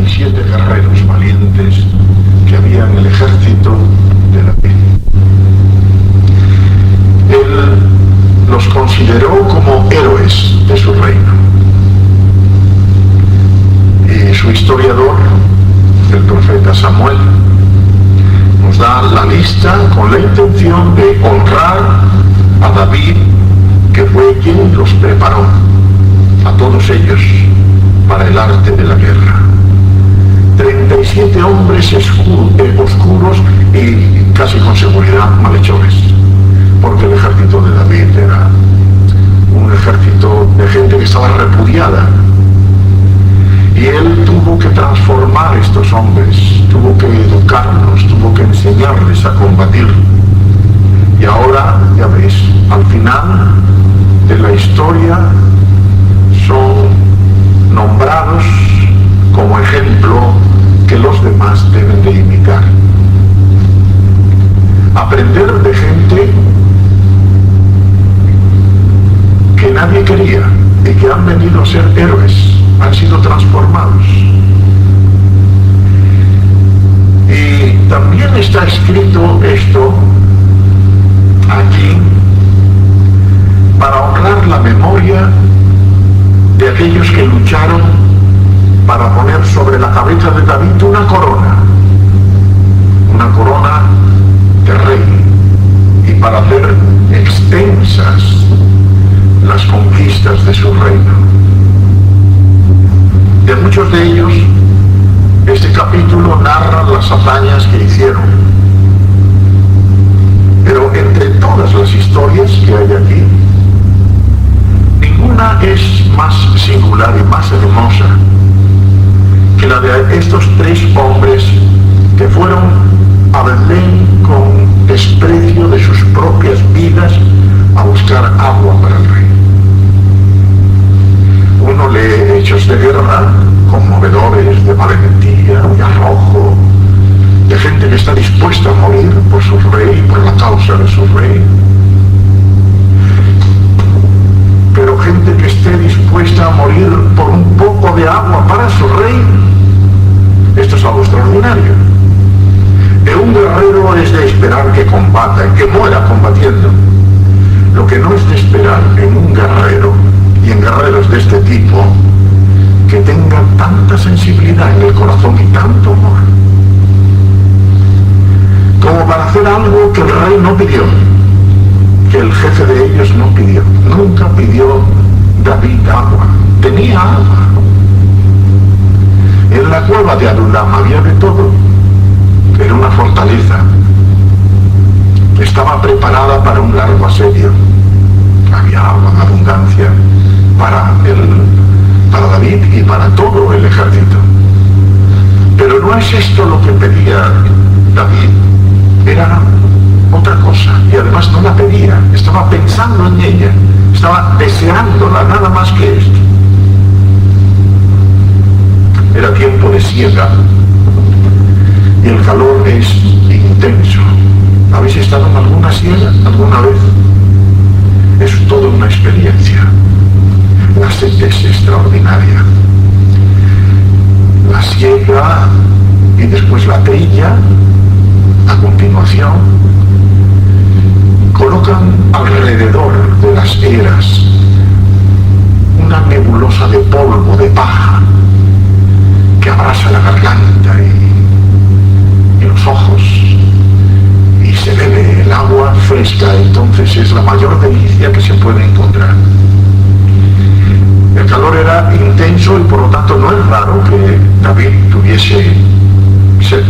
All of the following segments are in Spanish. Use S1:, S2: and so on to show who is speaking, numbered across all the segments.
S1: 37 guerreros valientes que había en el ejército de David. Él los consideró como héroes de su reino. Y su historiador, el profeta Samuel, nos da la lista con la intención de honrar a David, que fue quien los preparó a todos ellos para el arte de la guerra. 37 hombres oscuros y casi con seguridad malhechores, porque el ejército de David era un ejército de gente que estaba repudiada. Y él tuvo que transformar estos hombres, tuvo que educarlos, tuvo que enseñarles a combatir. Y ahora, ya ves, al final de la historia son nombrados como ejemplo que los demás deben de imitar. Aprender de gente que nadie quería y que han venido a ser héroes, han sido transformados. Y también está escrito esto aquí para honrar la memoria de aquellos que lucharon para poner sobre la cabeza de David una corona de rey, y para hacer extensas las conquistas de su reino. De muchos de ellos, este capítulo narra las hazañas que hicieron. Pero entre todas las historias que hay aquí, ninguna es más singular y más hermosa que la de estos 3 hombres que fueron a Belén con desprecio de sus propias vidas a buscar agua para el rey. Uno lee hechos de guerra conmovedores, de valentía, de arrojo, de gente que está dispuesta a morir por su rey, por la causa de su rey. Pero gente que esté dispuesta a morir por un poco de agua para su rey, esto es algo extraordinario. De un guerrero es de esperar que combata y que muera combatiendo. Lo que no es de esperar en un guerrero y en guerreros de este tipo, que tengan tanta sensibilidad en el corazón y tanto amor, como para hacer algo que el rey no pidió, que el jefe de ellos no pidió. Nunca pidió David agua, tenía agua. En la cueva de Adulam había de todo, era una fortaleza, estaba preparada para un largo asedio, había agua en abundancia para David y para todo el ejército. Pero no es esto lo que pedía David, era otra cosa, y además no la pedía, estaba pensando en ella, estaba deseándola, nada más que esto. Era tiempo de siega y el calor es intenso. ¿Habéis estado en alguna siega alguna vez? Es toda una experiencia. La sed es extraordinaria. La siega y después la trilla, a continuación, colocan alrededor de las eras una nebulosa de polvo, de paja, que abrasa la garganta y los ojos, y se bebe el agua fresca. Entonces es la mayor delicia que se puede encontrar. El calor era intenso y por lo tanto no es raro que David tuviese sed.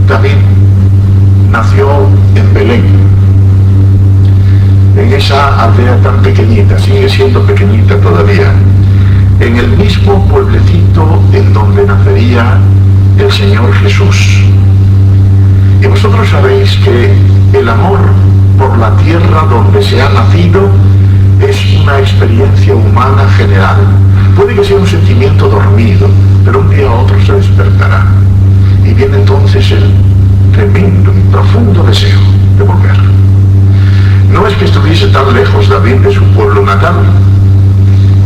S1: David nació en Belén, en esa aldea tan pequeñita, sigue siendo pequeñita todavía, en el mismo pueblecito en donde nacería el Señor Jesús. Y vosotros sabéis que el amor por la tierra donde se ha nacido es una experiencia humana general. Puede que sea un sentimiento dormido, pero un día a otro se despertará. Y viene entonces el tremendo y profundo deseo de volver. No es que estuviese tan lejos David de su pueblo natal.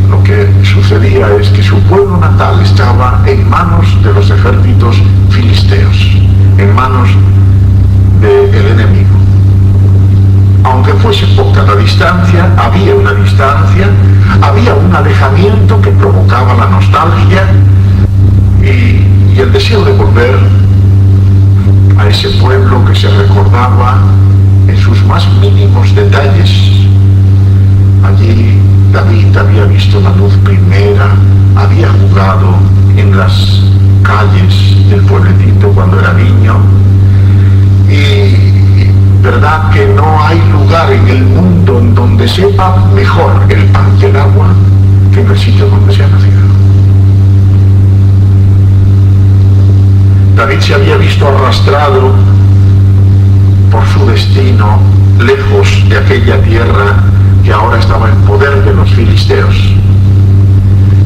S1: lo que sucedía es que su pueblo natal estaba en manos de los ejércitos filisteos, en manos del enemigo. Aunque fuese poca la distancia, había una distancia, había un alejamiento que provocaba la nostalgia y el deseo de volver a ese pueblo que se recordaba en sus más mínimos detalles. Allí David había visto la luz primera, había jugado en las calles del pueblecito cuando era niño, y verdad que no hay lugar en el mundo en donde sepa mejor el pan que el agua que en el sitio donde se ha nacido. David se había visto arrastrado por su destino lejos de aquella tierra que ahora estaba en poder de los filisteos.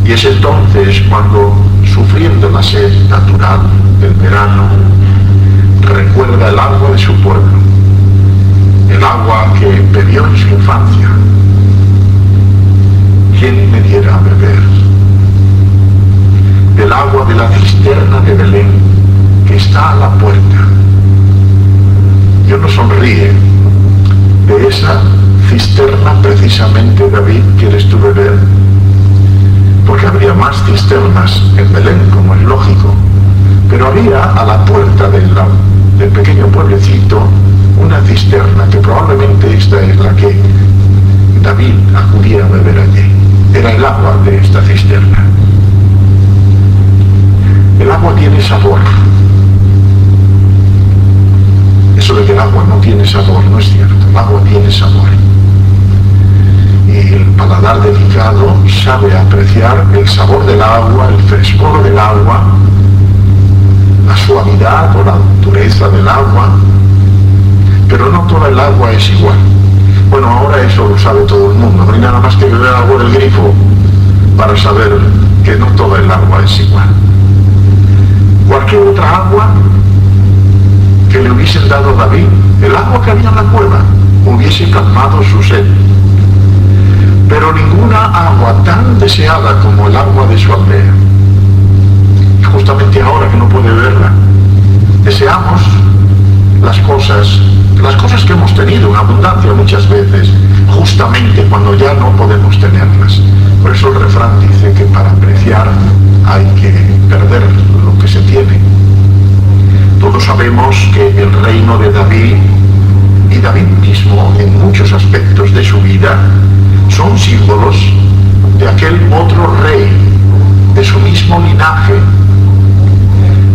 S1: Y es entonces cuando, sufriendo la sed natural del verano, recuerda el agua de su pueblo, el agua que bebió en su infancia. ¿Quién me diera a beber del agua de la cisterna de Belén que está a la puerta? Y uno sonríe. De esa cisterna precisamente, David, quieres tú beber, porque habría más cisternas en Belén, como es lógico, pero había a la puerta del pequeño pueblecito una cisterna, que probablemente esta es la que David acudía a beber allí. Era el agua de esta cisterna. El agua tiene sabor. Eso de que el agua no tiene sabor no es cierto. El agua tiene sabor. Y el paladar delicado sabe apreciar el sabor del agua, el frescor del agua, la suavidad o la dureza del agua, pero no toda el agua es igual. Bueno, ahora eso lo sabe todo el mundo, no hay nada más que beber agua del grifo para saber que no toda el agua es igual. Cualquier otra agua que le hubiesen dado a David, el agua que había en la cueva, hubiese calmado su sed. Pero ninguna agua tan deseada como el agua de su aldea. Y justamente ahora que no puede verla, deseamos las cosas que hemos tenido en abundancia muchas veces, justamente cuando ya no podemos tenerlas. Por eso el refrán dice que para apreciar hay que perder lo que se tiene. Todos sabemos que el reino de David, y David mismo en muchos aspectos de su vida, son símbolos de aquel otro rey de su mismo linaje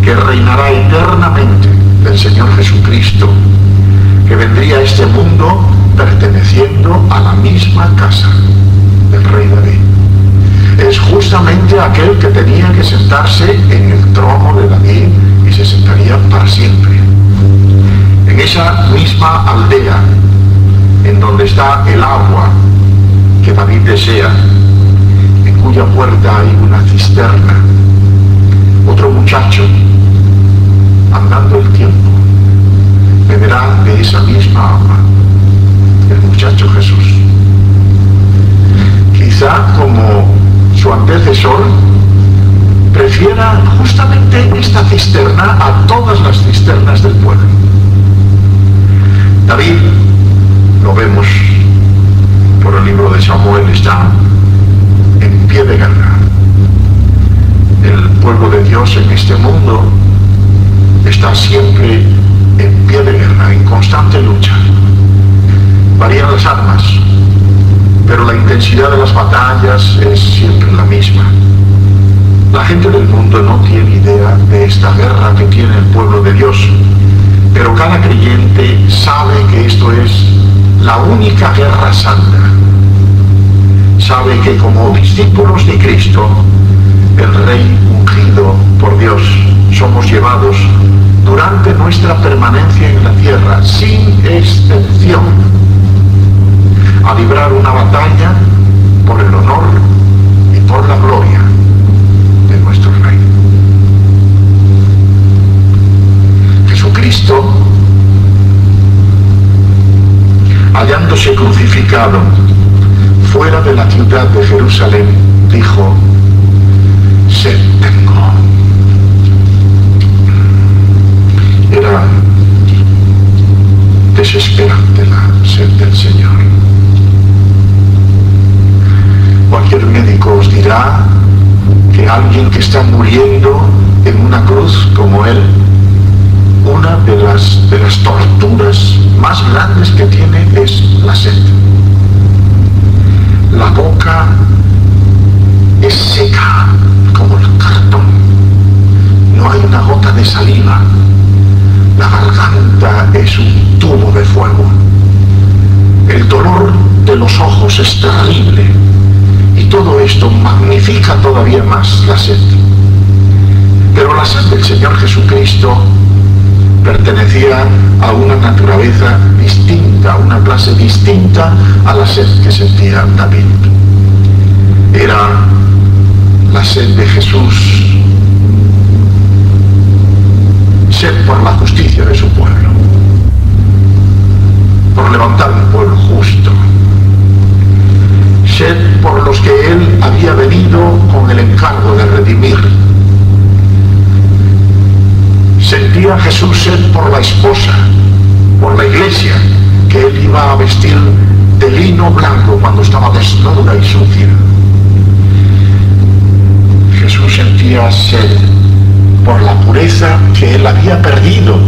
S1: que reinará eternamente, del Señor Jesucristo, que vendría a este mundo perteneciendo a la misma casa del rey David. Es justamente aquel que tenía que sentarse en el trono de David y se sentaría para siempre. En esa misma aldea en donde está el agua que David desea, en cuya puerta hay una cisterna, otro muchacho, andando el tiempo, beberá de esa misma agua, el muchacho Jesús. Quizá como su antecesor prefiera justamente esta cisterna a todas las cisternas del pueblo. David, lo vemos por el libro de Samuel, está en pie de guerra. El pueblo de Dios en este mundo está siempre en pie de guerra, en constante lucha. Varían las armas, pero la intensidad de las batallas es siempre la misma. La gente del mundo no tiene idea de esta guerra que tiene el pueblo de Dios, pero cada creyente sabe que esto es la única guerra santa. Sabe que como discípulos de Cristo, el Rey ungido por Dios, somos llevados durante nuestra permanencia en la tierra, sin excepción, a librar una batalla por el honor y por la gloria de nuestro Rey. Jesucristo, hallándose crucificado fuera de la ciudad de Jerusalén, dijo: sed tengo. Era desesperante la sed del Señor. Cualquier médico os dirá que alguien que está muriendo en una cruz como él, una de las torturas más grandes que tiene es la sed. La boca es seca como el cartón, no hay una gota de saliva, la garganta es un tubo de fuego, el dolor de los ojos es terrible, y todo esto magnifica todavía más la sed. Pero la sed del Señor Jesucristo pertenecía a una naturaleza distinta, a una clase distinta a la sed que sentía David. Era la sed de Jesús, sed por la justicia de su pueblo, por levantar un pueblo justo, sed por los que él había venido con el encargo de redimir. Sentía Jesús sed por la esposa, por la iglesia, que él iba a vestir de lino blanco cuando estaba desnuda y sucia. Jesús sentía sed por la pureza que él había perdido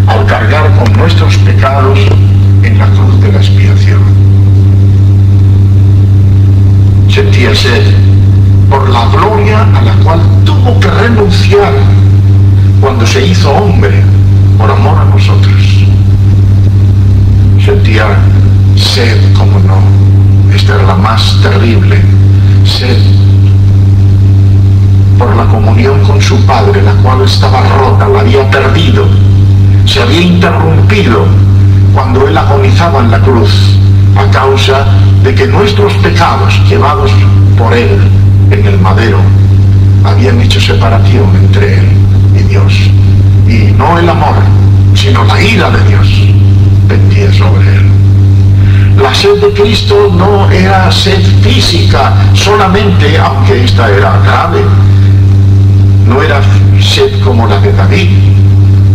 S1: al cargar con nuestros pecados en la cruz de la expiación. Sentía sed por la gloria a la cual tuvo que renunciar cuando se hizo hombre por amor a nosotros. Sentía sed, como no, esta era la más terrible, sed por la comunión con su Padre, la cual estaba rota, la había perdido, se había interrumpido cuando él agonizaba en la cruz, a causa de que nuestros pecados llevados por él en el madero habían hecho separación entre él y Dios, y no el amor, sino la ira de Dios pendía sobre él. La sed de Cristo no era sed física solamente, aunque esta era grave, no era sed como la de David,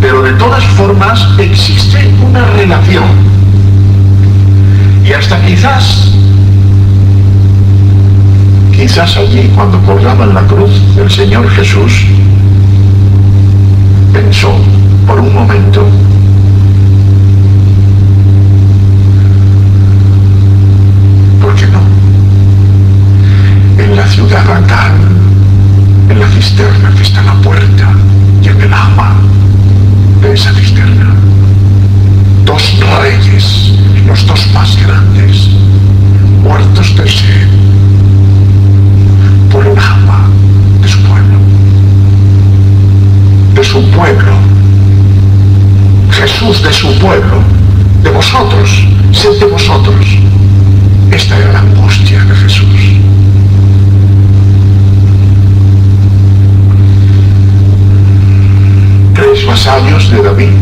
S1: pero de todas formas existe una relación, y hasta quizás allí cuando colgaba en la cruz el Señor Jesús pensó por un momento: ¿por qué no? En la ciudad acá, en la cisterna que está a la puerta y en el agua de esa cisterna, dos reyes, los dos más grandes, muertos de sed por el agua de su pueblo. De su pueblo, Jesús de su pueblo, de vosotros, sed de vosotros. Esta era la angustia de Jesús. Tres vasallos de David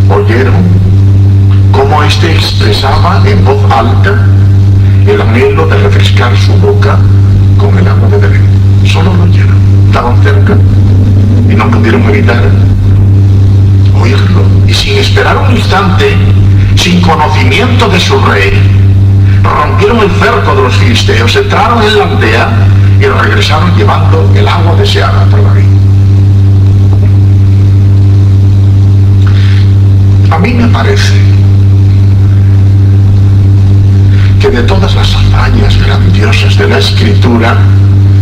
S1: oyeron cómo éste expresaba en voz alta el anhelo de refrescar su boca con el agua de Belén. Solo lo oyeron, estaban cerca y no pudieron evitar oírlo, y sin esperar un instante, sin conocimiento de su rey, rompieron el cerco de los filisteos, entraron en la aldea y regresaron llevando el agua deseada por David. A mí me parece que de todas las hazañas grandiosas de la Escritura,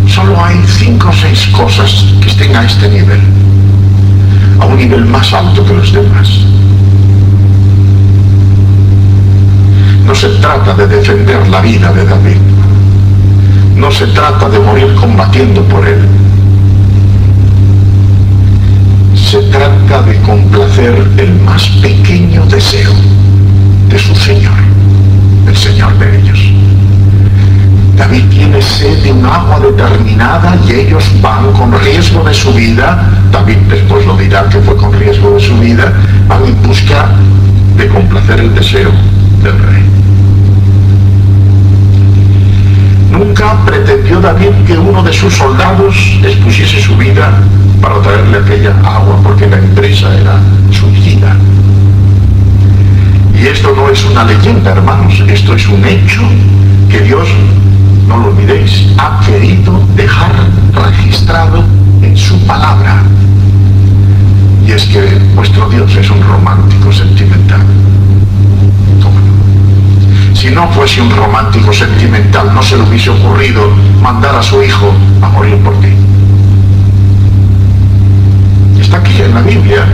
S1: solo hay 5 o 6 cosas que estén a este nivel, a un nivel más alto que los demás. No se trata de defender la vida de David, no se trata de morir combatiendo por él, se trata de complacer el más pequeño deseo de su Señor, el Señor de ellos. David tiene sed de un agua determinada y ellos van con riesgo de su vida. David después lo dirá que fue con riesgo de su vida, van en busca de complacer el deseo del rey. nunca pretendió David que uno de sus soldados expusiese su vida para traerle aquella agua, porque la empresa era suicida. Y esto no es una leyenda, hermanos, esto es un hecho que Dios, no lo olvidéis, ha querido dejar registrado en su palabra. Y es que vuestro Dios es un romántico sentimental. ¿Cómo no? Si no fuese un romántico sentimental, no se le hubiese ocurrido mandar a su hijo a morir por ti. Está aquí en la Biblia,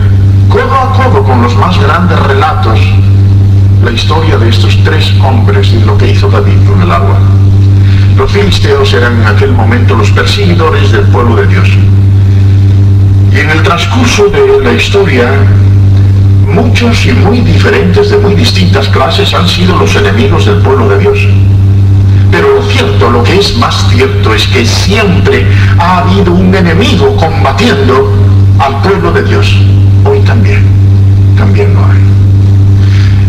S1: codo a codo con los más grandes relatos, la historia de estos tres hombres y lo que hizo David con el agua. Los filisteos eran en aquel momento los perseguidores del pueblo de Dios. Y en el transcurso de la historia, muchos y muy diferentes, de muy distintas clases, han sido los enemigos del pueblo de Dios. Pero lo cierto, lo que es más cierto, es que siempre ha habido un enemigo combatiendo al pueblo de Dios. Hoy también lo hay.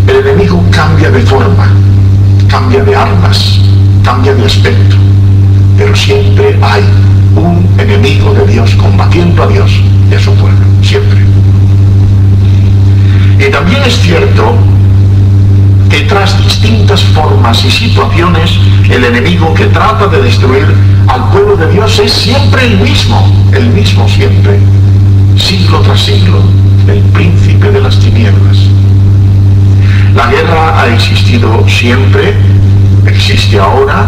S1: El enemigo cambia de forma, cambia de armas, cambia de aspecto, pero siempre hay un enemigo de Dios combatiendo a Dios y a su pueblo, siempre. Y también es cierto que tras distintas formas y situaciones, el enemigo que trata de destruir al pueblo de Dios es siempre el mismo siempre, siglo tras siglo, el príncipe de las tinieblas. La guerra ha existido siempre, existe ahora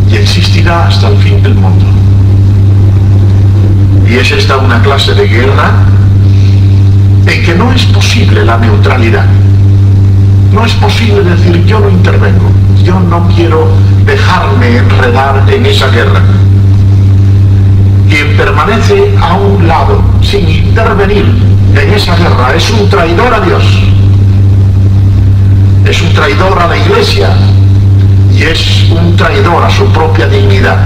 S1: y existirá hasta el fin del mundo. Y es esta una clase de guerra en que no es posible la neutralidad. No es posible decir yo no intervengo, yo no quiero dejarme enredar en esa guerra. Quien permanece a un lado sin intervenir en esa guerra es un traidor a Dios, es un traidor a la Iglesia y es un traidor a su propia dignidad.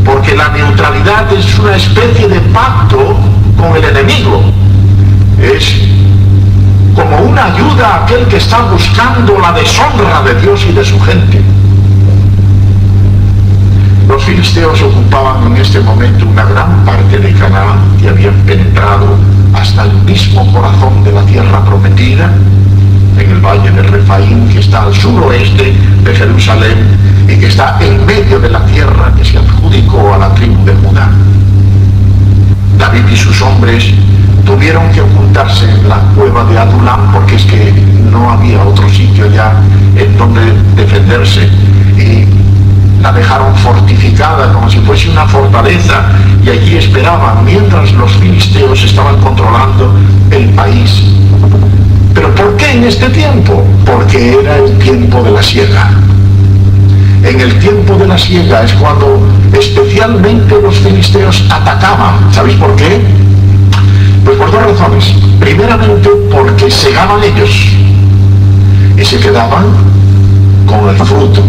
S1: Porque la neutralidad es una especie de pacto con el enemigo. Es como una ayuda a aquel que está buscando la deshonra de Dios y de su gente. Los filisteos ocupaban en este momento una gran parte de Canaán y habían penetrado hasta el mismo corazón de la tierra prometida, en el valle de Refaim, que está al suroeste de Jerusalén y que está en medio de la tierra que se adjudicó a la tribu de Judá. David y sus hombres tuvieron que ocultarse en la cueva de Adulam, porque es que no había otro sitio ya en donde defenderse, y la dejaron fortificada como si fuese una fortaleza, y allí esperaban mientras los filisteos estaban controlando el país. ¿Pero por qué en este tiempo? Porque era el tiempo de la siega. En el tiempo de la siega es cuando especialmente los filisteos atacaban. ¿Sabéis por qué? Pues por dos razones. Primeramente porque segaban ellos y se quedaban con el fruto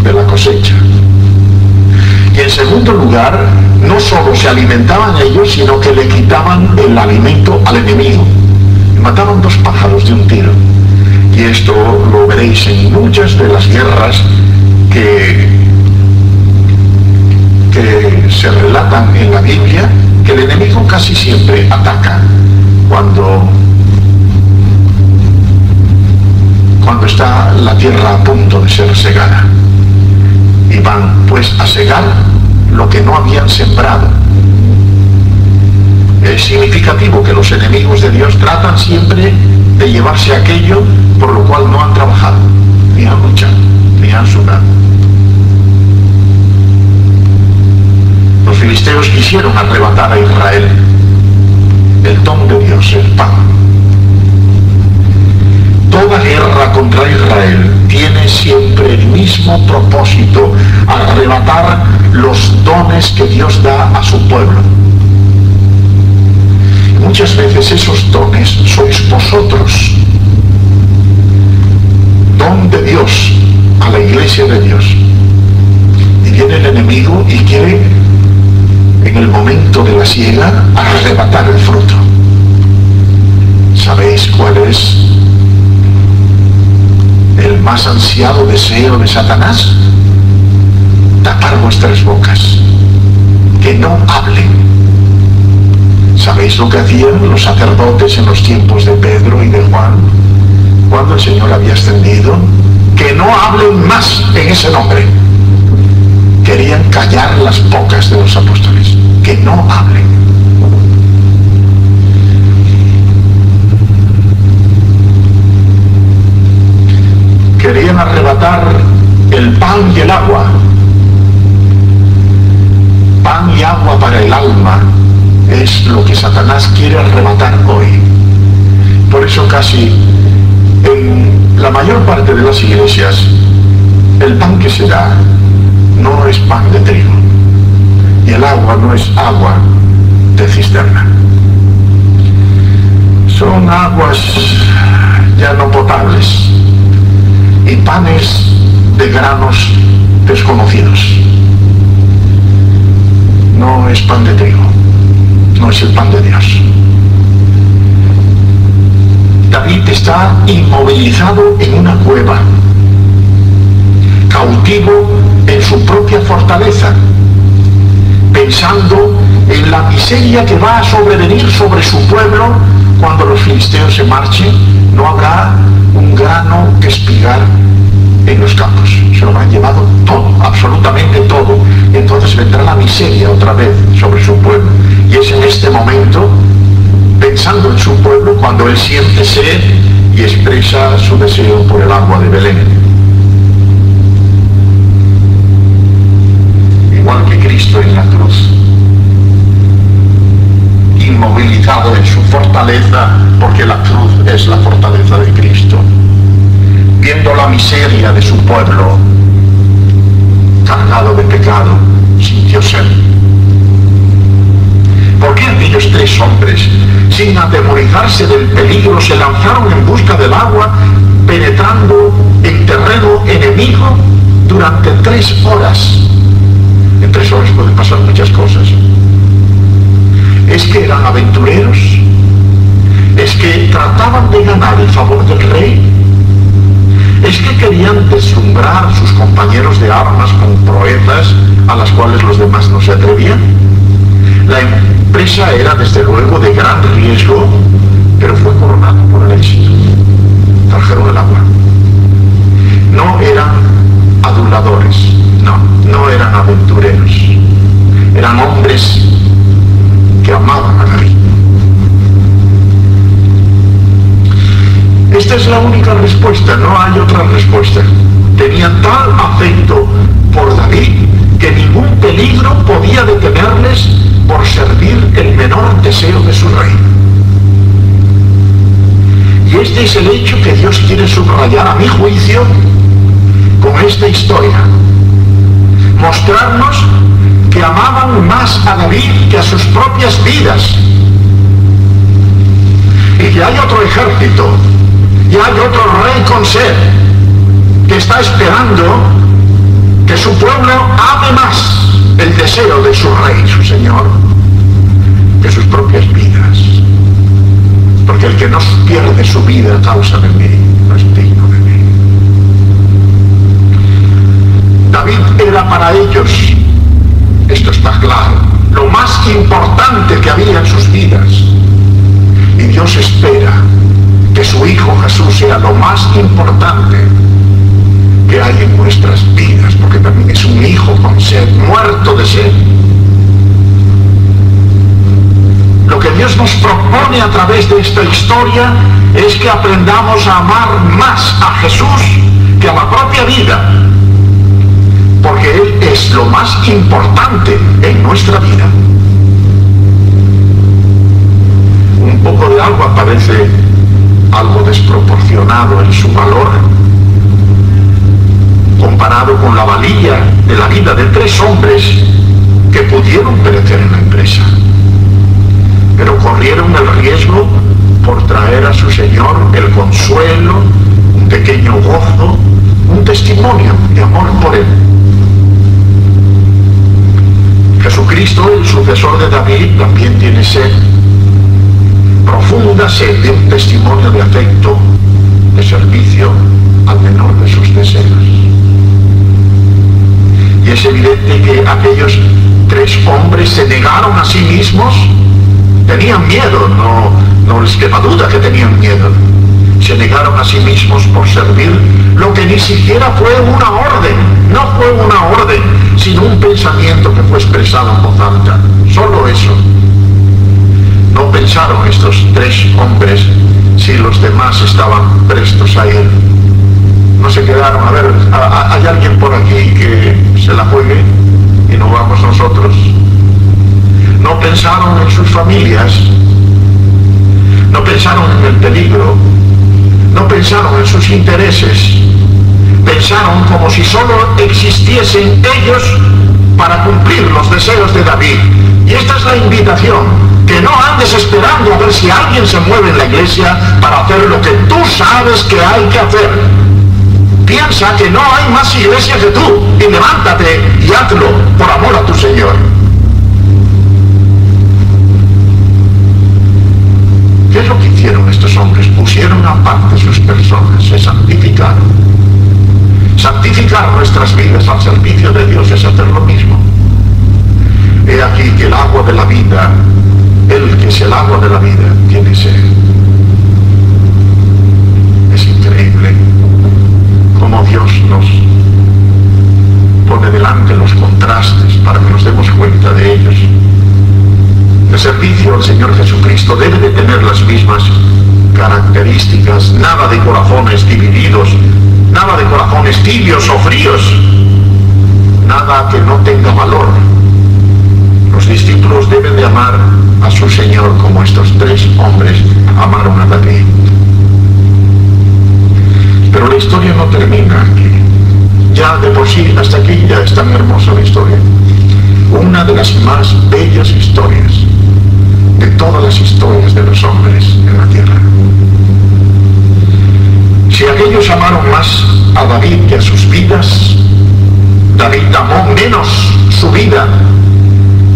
S1: de la cosecha. Y en segundo lugar, no solo se alimentaban ellos, sino que le quitaban el alimento al enemigo. Mataron dos pájaros de un tiro. Y esto lo veréis en muchas de las guerras que se relatan en la Biblia, que el enemigo casi siempre ataca cuando está la tierra a punto de ser segada. Y van pues a segar lo que no habían sembrado. Es significativo que los enemigos de Dios tratan siempre de llevarse aquello por lo cual no han trabajado, ni han luchado, ni han sudado. Los filisteos quisieron arrebatar a Israel el don de Dios, el pan. Toda guerra contra Israel tiene siempre el mismo propósito: arrebatar los dones que Dios da a su pueblo. Muchas veces esos dones sois vosotros, don de Dios a la iglesia de Dios. Y viene el enemigo y quiere, en el momento de la siega, arrebatar el fruto. ¿Sabéis cuál es el más ansiado deseo de Satanás? tapar vuestras bocas, que no hablen. ¿Sabéis lo que hacían los sacerdotes en los tiempos de Pedro y de Juan, cuando el Señor había ascendido? Que no hablen más en ese nombre. Querían callar las bocas de los apóstoles, que no hablen. Querían arrebatar el pan y el agua. Pan y agua para el alma es lo que Satanás quiere arrebatar hoy. Por eso casi en la mayor parte de las iglesias el pan que se da no es pan de trigo y el agua no es agua de cisterna. Son aguas ya no potables y panes de granos desconocidos. No es pan de trigo, no es el pan de Dios. David está inmovilizado en una cueva, cautivo en su propia fortaleza, pensando en la miseria que va a sobrevenir sobre su pueblo cuando los filisteos se marchen. No habrá un grano que espigar en los campos, se lo han llevado todo, absolutamente todo. Entonces vendrá la miseria otra vez sobre su pueblo, y es en este momento, pensando en su pueblo, cuando él siente sed y expresa su deseo por el agua de Belén. Igual que Cristo en la cruz, inmovilizado en su fortaleza, porque la cruz es la fortaleza de Cristo, viendo la miseria de su pueblo, cargado de pecado, sintió sed. ¿Por qué aquellos tres hombres, sin atemorizarse del peligro, se lanzaron en busca del agua, penetrando en terreno enemigo durante 3 horas? En 3 horas pueden pasar muchas cosas. ¿Es que eran aventureros? ¿Es que trataban de ganar el favor del rey? ¿Es que querían deslumbrar a sus compañeros de armas con proezas a las cuales los demás no se atrevían? La empresa era desde luego de gran riesgo, pero fue coronada por el éxito. Trajeron el agua. No eran aduladores, no eran aventureros. Eran hombres que amaban a David. Esta es la única respuesta, no hay otra respuesta. Tenían tal afecto por David que ningún peligro podía detenerles por servir el menor deseo de su rey. Y este es el hecho que Dios quiere subrayar, a mi juicio, con esta historia. Mostrarnos que amaban más a David que a sus propias vidas. Y que hay otro ejército, y hay otro rey con sed, que está esperando que su pueblo ame más el deseo de su rey, su Señor, que sus propias vidas. Porque el que no pierde su vida a causa de mí, no es digno de mí. David era para ellos, esto está claro, lo más importante que había en sus vidas. Y Dios espera que su Hijo Jesús sea lo más importante que hay en nuestras vidas, porque también es un hijo con sed, muerto de sed. Lo que Dios nos propone a través de esta historia es que aprendamos a amar más a Jesús que a la propia vida, porque Él es lo más importante en nuestra vida. Un poco de agua parece algo desproporcionado en su valor, comparado con la valía de la vida de 3 hombres que pudieron perecer en la empresa, pero corrieron el riesgo por traer a su Señor el consuelo, un pequeño gozo, un testimonio de amor por Él. Jesucristo, el sucesor de David, también tiene sed, profunda sed de un testimonio de afecto, de servicio al menor de sus deseos. Y es evidente evidente que aquellos 3 hombres se negaron a sí mismos. Tenían miedo, no les quepa duda que tenían miedo. Se negaron a sí mismos por servir lo que ni siquiera fue una orden, no fue una orden, sino un pensamiento que fue expresado en voz alta. Solo eso. No pensaron estos 3 hombres si los demás estaban prestos a ir. No se quedaron, a ver, hay alguien por aquí que se la juegue y no vamos nosotros. No pensaron en sus familias, no pensaron en el peligro, no pensaron en sus intereses, pensaron como si solo existiesen ellos para cumplir los deseos de David. Y esta es la invitación, que no andes esperando a ver si alguien se mueve en la iglesia para hacer lo que tú sabes que hay que hacer. Piensa que no hay más iglesia que tú y levántate y hazlo por amor a tu Señor. ¿Qué es lo que hicieron estos hombres? Pusieron aparte sus personas, se santificaron. Santificar nuestras vidas al servicio de Dios es hacer lo mismo. He aquí que el agua de la vida, Él que es el agua de la vida, tiene sed. Es increíble cómo Dios nos pone delante los contrastes para que nos demos cuenta de ellos. El servicio al Señor Jesucristo debe de tener las mismas características, nada de corazones divididos, nada de corazones tibios o fríos, nada que no tenga valor. Los discípulos deben de amar a su Señor como estos 3 hombres amaron a David. Pero la historia no termina aquí. Ya de por sí, hasta aquí ya es tan hermosa la historia. Una de las más bellas historias de todas las historias de los hombres en la tierra. Si aquellos amaron más a David que a sus vidas, David amó menos su vida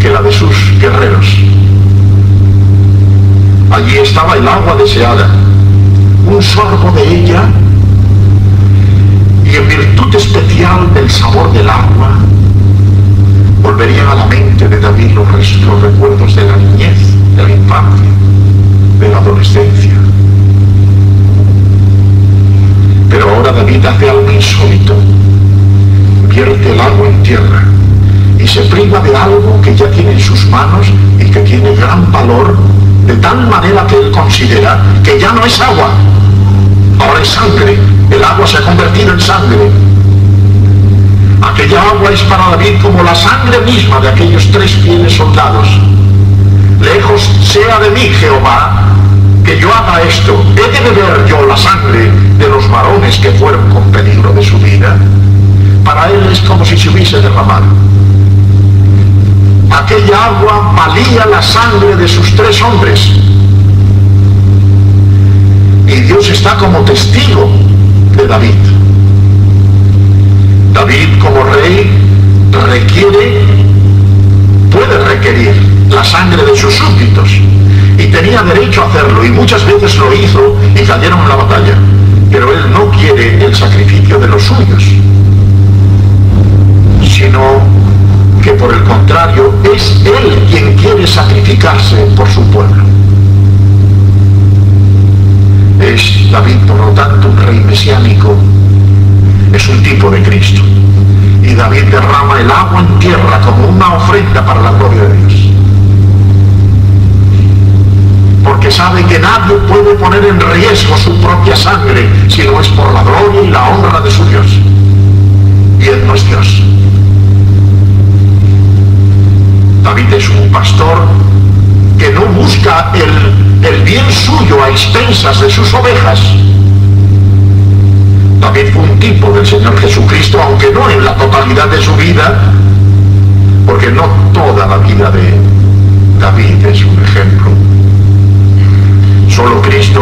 S1: que la de sus guerreros. Allí estaba el agua deseada, un sorbo de ella, y en virtud especial del sabor del agua, volverían a la mente de David los recuerdos de la niñez, de la infancia, de la adolescencia. Pero ahora David hace algo insólito, vierte el agua en tierra y se priva de algo que ya tiene en sus manos y que tiene gran valor, de tal manera que él considera que ya no es agua, ahora es sangre. El agua se ha convertido en sangre. Aquella agua es para David como la sangre misma de aquellos 3 fieles soldados. Lejos sea de mí, Jehová, que yo haga esto. ¿He de beber yo la sangre de los varones que fueron con peligro de su vida? Para él es como si se hubiese derramado. Aquella agua valía la sangre de sus 3 hombres. Y Dios está como testigo de David. David como rey puede requerir la sangre de sus súbditos y tenía derecho a hacerlo y muchas veces lo hizo y cayeron en la batalla, pero él no quiere el sacrificio de los suyos, sino que por el contrario es él quien quiere sacrificarse por su pueblo. Es David, por lo tanto, un rey mesiánico, es un tipo de Cristo. Y David derrama el agua en tierra como una ofrenda para la gloria de Dios. Porque sabe que nadie puede poner en riesgo su propia sangre si no es por la gloria y la honra de su Dios. Y Él no es Dios. David es un pastor que no busca el bien suyo a expensas de sus ovejas. David fue un tipo del Señor Jesucristo, aunque no en la totalidad de su vida, porque no toda la vida de David es un ejemplo. Solo Cristo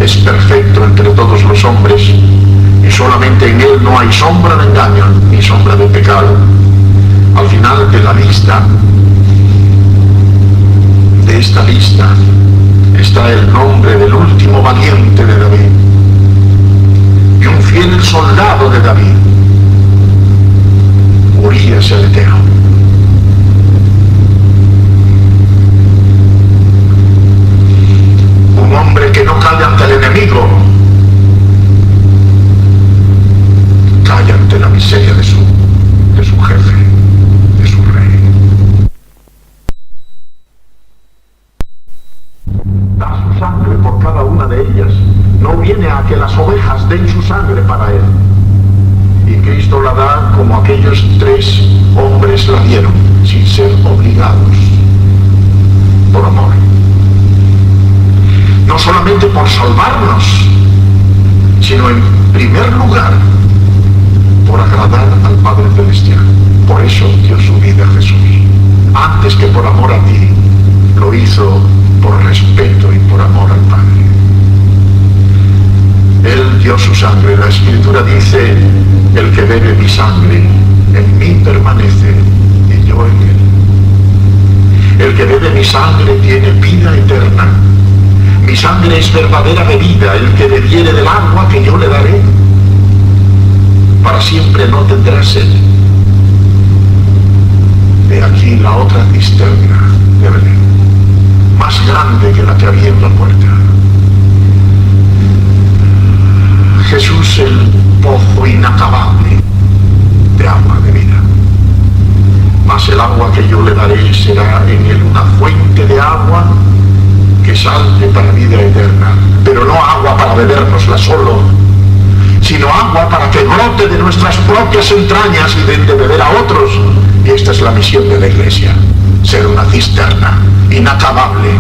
S1: es perfecto entre todos los hombres y solamente en Él no hay sombra de engaño ni sombra de pecado. Al final de la lista, de esta lista, está el nombre del último valiente de David y un fiel soldado de David, Urías es el Eteo. Un hombre que no calla ante el enemigo, calla ante la miseria de su jefe, de su rey. Da su sangre por cada una de ellas. No viene a que las ovejas den su sangre para él. Y Cristo la da como aquellos 3 hombres la dieron, sin ser obligados, por amor. No solamente por salvarnos, sino en primer lugar por agradar al Padre Celestial. Por eso dio su vida a Jesús. Antes que por amor a ti, lo hizo por respeto y por amor al Padre. Él dio su sangre. La Escritura dice: el que bebe mi sangre, en mí permanece y yo en él. El que bebe mi sangre tiene vida eterna. Mi sangre es verdadera bebida. El que bebiere del agua que yo le daré, para siempre no tendrá sed. He aquí la otra cisterna de Belén, más grande que la que había en la puerta. Jesús, el pozo inacabable de agua de vida. Mas el agua que yo le daré será en él una fuente de agua que salte para vida eterna. Pero no agua para bebérnosla solo, sino agua para que brote de nuestras propias entrañas y den de beber a otros. Y esta es la misión de la Iglesia: ser una cisterna inacabable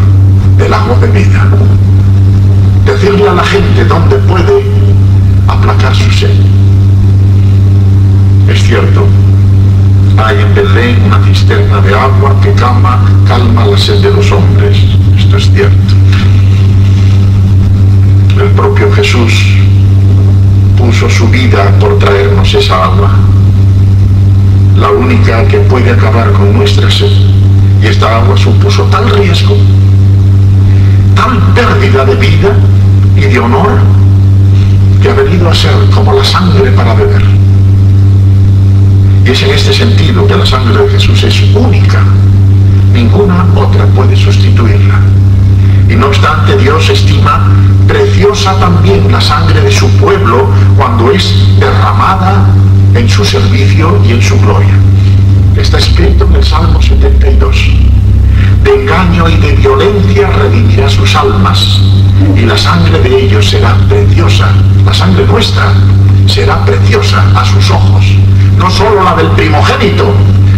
S1: del agua de vida. Decirle a la gente dónde puede aplacar su sed. Es cierto, hay en Belén una cisterna de agua que calma la sed de los hombres. Esto es cierto. El propio Jesús puso su vida por traernos esa agua, la única que puede acabar con nuestra sed. Y esta agua supuso tal riesgo, tal pérdida de vida y de honor, que ha venido a ser como la sangre para beber. Y es en este sentido que la sangre de Jesús es única. Ninguna otra puede sustituirla. Y no obstante, Dios estima preciosa también la sangre de su pueblo cuando es derramada en su servicio y en su gloria. Está escrito en el Salmo 72. De engaño y de violencia redimirá sus almas, y la sangre de ellos será preciosa. La sangre nuestra será preciosa a sus ojos. No solo la del primogénito,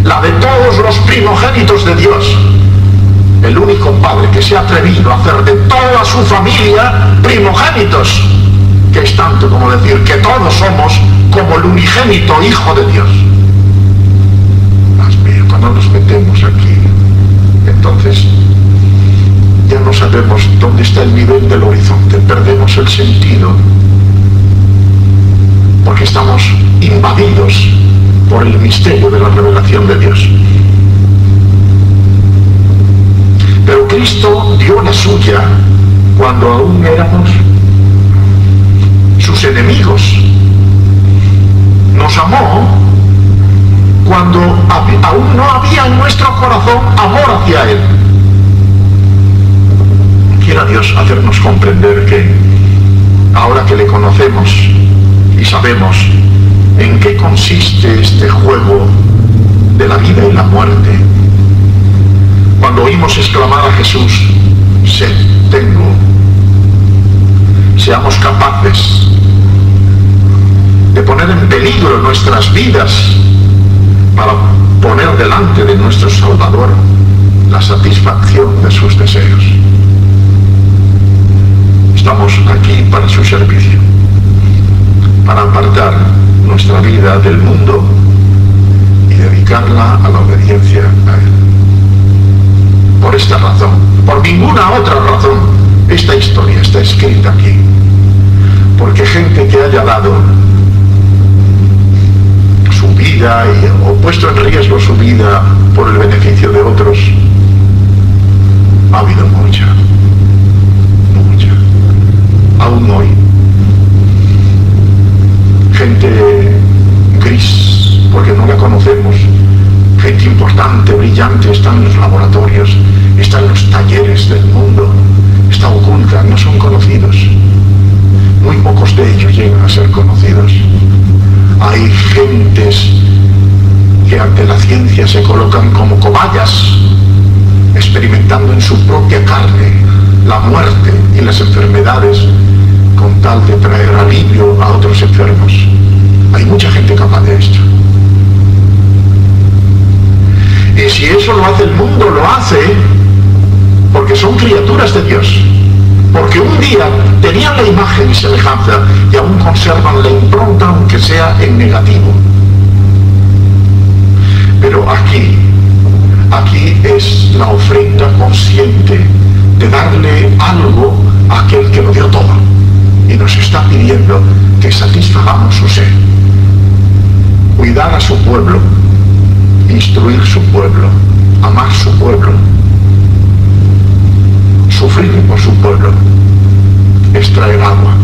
S1: la de todos los primogénitos de Dios. El único padre que se ha atrevido a hacer de toda su familia primogénitos, que es tanto como decir que todos somos como el unigénito Hijo de Dios. Mas bien, cuando nos metemos aquí, entonces ya no sabemos dónde está el nivel del horizonte, perdemos el sentido, porque estamos invadidos por el misterio de la revelación de Dios. Pero Cristo dio la suya cuando aún éramos sus enemigos. Nos amó cuando aún no había en nuestro corazón amor hacia Él. Quiera Dios hacernos comprender que ahora que le conocemos y sabemos en qué consiste este juego de la vida y la muerte, cuando oímos exclamar a Jesús: sed tengo, seamos capaces de poner en peligro nuestras vidas para poner delante de nuestro Salvador la satisfacción de sus deseos. Estamos aquí para su servicio, para apartar nuestra vida del mundo y dedicarla a la obediencia a Él. Por esta razón, por ninguna otra razón, esta historia está escrita aquí. Porque gente que haya dado su vida o puesto en riesgo su vida por el beneficio de otros, ha habido mucha, aún hoy. Gente gris, porque no la conocemos, Gente importante, brillante, está en los laboratorios, está en los talleres del mundo, está oculta, no son conocidos. Muy pocos de ellos llegan a ser conocidos. Hay gentes que ante la ciencia se colocan como cobayas, experimentando en su propia carne la muerte y las enfermedades con tal de traer alivio a otros enfermos. Hay mucha gente capaz de esto. Y si eso lo hace el mundo, lo hace porque son criaturas de Dios. Porque un día tenían la imagen y semejanza y aún conservan la impronta, aunque sea en negativo. Pero aquí es la ofrenda consciente de darle algo a aquel que lo dio todo. Y nos está pidiendo que satisfagamos su sed. Cuidar a su pueblo, instruir su pueblo, amar su pueblo, sufrir por su pueblo, es traer agua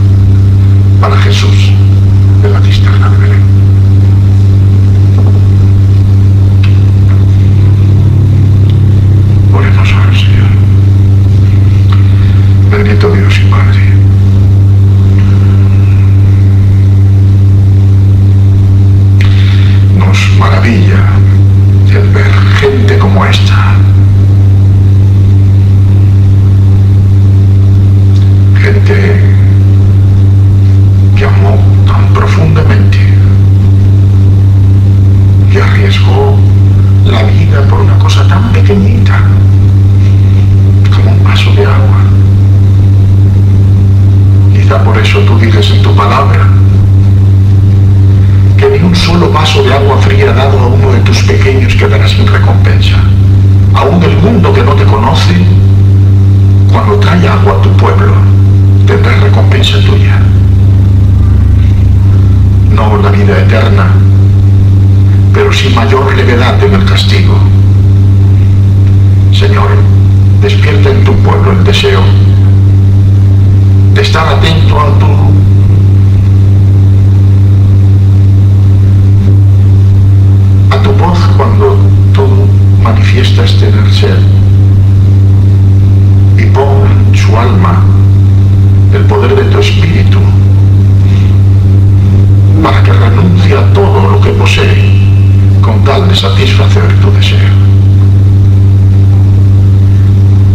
S1: para Jesús de la cisterna de Belén. Oremos al Señor. Bendito Dios y Padre, nos maravilla el ver gente como esta, gente que amó tan profundamente, que arriesgó la vida por una cosa tan pequeñita como un vaso de agua. Quizá por eso tú dices en tu palabra que ni un solo vaso de agua fría dado a uno de tus pequeños quedará sin recompensa. Aún el mundo que no te conoce, cuando trae agua a tu pueblo, tendrá recompensa tuya. No la vida eterna, pero sí mayor levedad en el castigo. Señor, despierta en tu pueblo el deseo de estar atento a tu voz cuando tú manifiestas tener sed, y pon en su alma el poder de tu espíritu para que renuncie a todo lo que posee con tal de satisfacer tu deseo.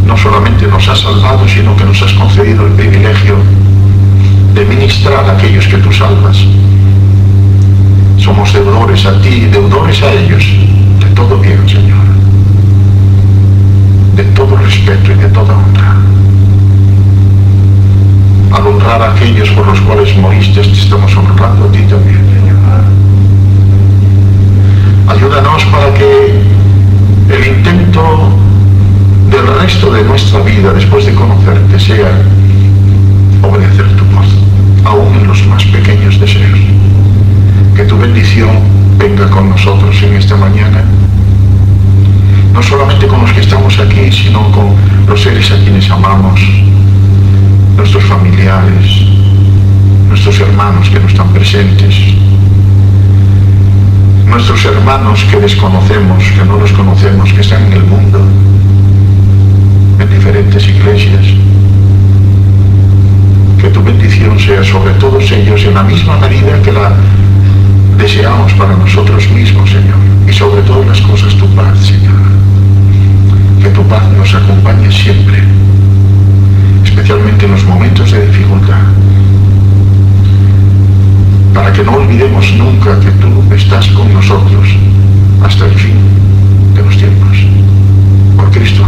S1: No solamente nos has salvado, sino que nos has concedido el privilegio de ministrar a aquellos que tú salvas. Somos deudores a ti y deudores a ellos de todo bien, Señor, de todo respeto y de toda honra. Al honrar a aquellos por los cuales moriste, te estamos honrando a ti también, Señor. Ayúdanos para que el intento del resto de nuestra vida después de conocerte sea obedecer tu voz, aún en los más pequeños deseos. Que tu bendición venga con nosotros en esta mañana, no solamente con los que estamos aquí, sino con los seres a quienes amamos, nuestros familiares, nuestros hermanos que no están presentes, nuestros hermanos que desconocemos, que no los conocemos, que están en el mundo, en diferentes iglesias. Que tu bendición sea sobre todos ellos en la misma medida que la deseamos para nosotros mismos, Señor, y sobre todas las cosas tu paz, Señor. Que tu paz nos acompañe siempre, especialmente en los momentos de dificultad, para que no olvidemos nunca que tú estás con nosotros hasta el fin de los tiempos. Por Cristo.